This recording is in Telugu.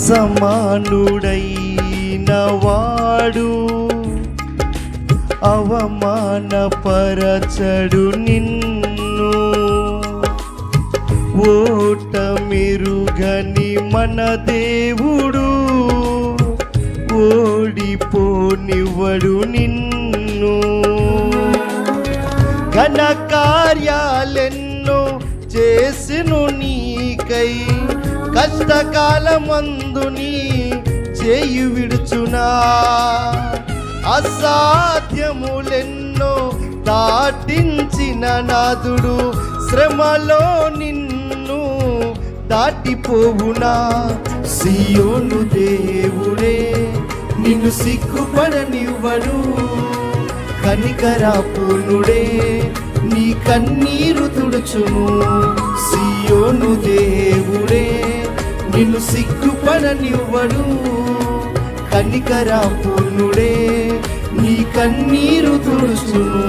సమానుడైన వాడు అవమానపరచడు నిన్ను. ఓటమిరుగని మన దేవుడు ఓడిపోనివ్వడు నిన్ను. ఘన కార్యాలెన్నో చేసిను నీకై, కష్టకాలమందు నీ చేయి విడుచునా. అసాధ్యములెన్నో దాటించిన నాదుడు శ్రమలో నిన్ను దాటిపోవునా. సియోను దేవుడే నిన్ను సిగ్గుపడనివ్వడు, కనికరాపూర్ణుడే నీ కన్నీరు తుడుచును. సియోను దేవుడే నిన్ను సిగ్గుపడనివ్వడు, కనికరాపూర్ణుడే నీ కన్నీరు తుడుచును.